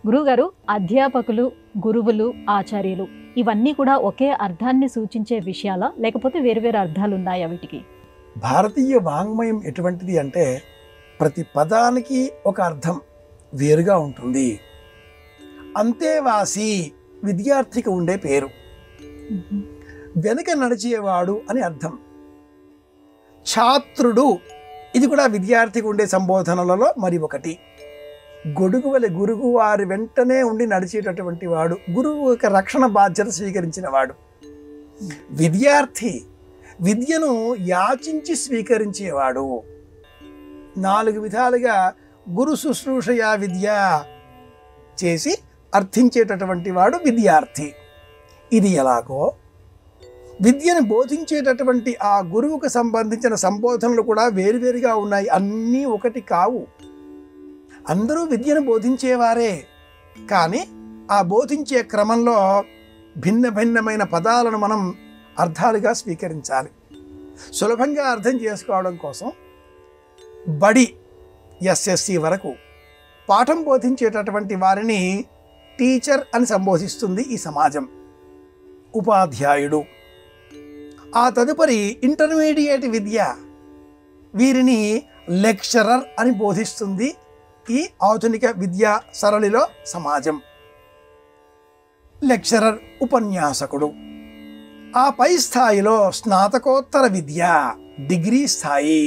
గురువుగారు, అధ్యాపకులు, గురువులు, ఆచార్యులు ఇవన్నీ కూడా ఒకే అర్థాన్ని సూచించే విషయాలా? లేకపోతే వేరు అర్థాలున్నాయా వీటికి? భారతీయ వాంగ్మయం ఎటువంటిది అంటే ప్రతి పదానికి ఒక అర్థం వేరుగా ఉంటుంది. అంతేవాసి విద్యార్థికి ఉండే పేరు. వెనుక నడిచేవాడు అని అర్థం. ఛాత్రుడు ఇది కూడా విద్యార్థికి ఉండే సంబోధనలలో మరి ఒకటి. గొడుగు వలె గురువు వారి వెంటనే ఉండి నడిచేటటువంటి వాడు, గురువు యొక్క రక్షణ బాధ్యత స్వీకరించిన వాడు. విద్యార్థి విద్యను యాచించి స్వీకరించేవాడు. 4 విధాలుగా గురు శుశ్రూషయా విద్య చేసి అర్థించేటటువంటి వాడు విద్యార్థి. ఇది ఎలాగో విద్యను బోధించేటటువంటి ఆ గురువుకు సంబంధించిన సంబోధనలు కూడా వేరువేరుగా ఉన్నాయి. అన్నీ ఒకటి కావు. అందరూ విద్యను బోధించేవారే, కానీ ఆ బోధించే క్రమంలో భిన్న భిన్నమైన పదాలను మనం అర్థాలుగా స్వీకరించాలి. సులభంగా అర్థం చేసుకోవడం కోసం బడి ఎస్ఎస్సి వరకు పాఠం బోధించేటటువంటి వారిని టీచర్ అని సంబోధిస్తుంది ఈ సమాజం, ఉపాధ్యాయుడు. ఆ తదుపరి ఇంటర్మీడియట్ విద్య, వీరిని లెక్చరర్ అని బోధిస్తుంది ఈ ఆధునిక విద్యా సరళిలో సమాజం. లెక్చరర్ ఉపన్యాసకుడు. ఆ పై స్థాయిలో స్నాతకోత్తర విద్య, డిగ్రీ స్థాయి.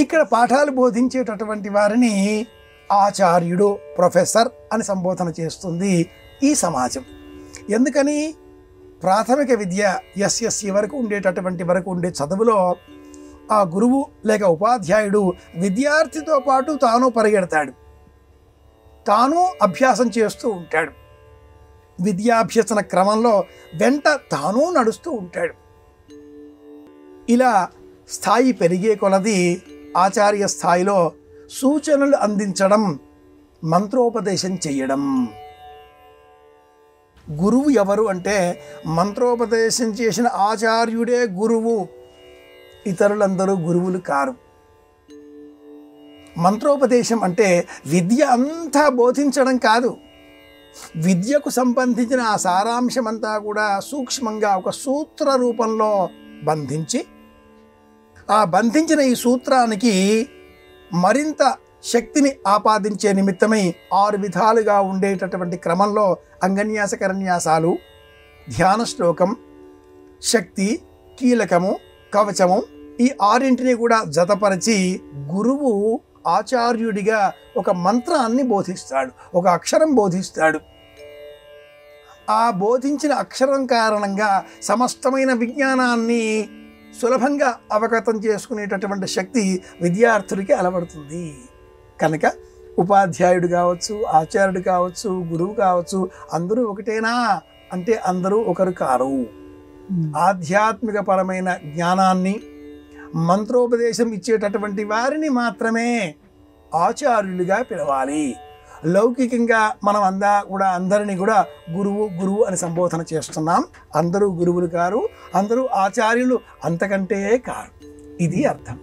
ఇక్కడ పాఠాలు బోధించేటటువంటి వారిని ఆచార్యుడు, ప్రొఫెసర్ అని సంబోధన చేస్తుంది ఈ సమాజం. ఎందుకని? ప్రాథమిక విద్య ఎస్ఎస్సి వరకు ఉండేటటువంటి వరకు ఉండే చదువులో ఆ గురువు లేక ఉపాధ్యాయుడు విద్యార్థితో పాటు తాను పరిగెడతాడు, తాను అభ్యాసం చేస్తూ ఉంటాడు. విద్యాభ్యసన క్రమంలో వెంట తాను నడుస్తూ ఉంటాడు. ఇలా స్థాయి పెరిగే కొలది ఆచార్య స్థాయిలో సూచనలు అందించడం, మంత్రోపదేశం చేయడం. గురువు ఎవరు అంటే మంత్రోపదేశం చేసిన ఆచార్యుడే గురువు, ఇతరులందరూ గురువులు కారు. మంత్రోపదేశం అంటే విద్య అంతా బోధించడం కాదు. విద్యకు సంబంధించిన ఆ సారాంశమంతా కూడా సూక్ష్మంగా ఒక సూత్ర రూపంలో బంధించి, ఆ బంధించిన ఈ సూత్రానికి మరింత శక్తిని ఆపాదించే నిమిత్తమై 6 విధాలుగా ఉండేటటువంటి క్రమంలో అంగన్యాస కరన్యాసాలు, ధ్యాన శ్లోకం, శక్తి, కీలకము, కవచము, ఈ 6ంటిని కూడా జతపరిచి గురువు ఆచార్యుడిగా ఒక మంత్రాన్ని బోధిస్తాడు, ఒక అక్షరం బోధిస్తాడు. ఆ బోధించిన అక్షరం కారణంగా సమస్తమైన విజ్ఞానాన్ని సులభంగా అవగతం చేసుకునేటటువంటి శక్తి విద్యార్థులకి అలవడుతుంది. కనుక ఉపాధ్యాయుడు కావచ్చు, ఆచార్యుడు కావచ్చు, గురువు కావచ్చు, అందరూ ఒకటేనా అంటే అందరూ ఒకరు కారు. ఆధ్యాత్మిక పరమైన జ్ఞానాన్ని, మంత్రోపదేశం ఇచ్చేటటువంటి వారిని మాత్రమే ఆచార్యులుగా పిలవాలి. లౌకికంగా మనం అందరినీ కూడా గురువు గురువు అని సంబోధన చేస్తున్నాం. అందరూ గురువులు కారు, అందరూ ఆచార్యులు అంతకంటే కారు. ఇది అర్థం.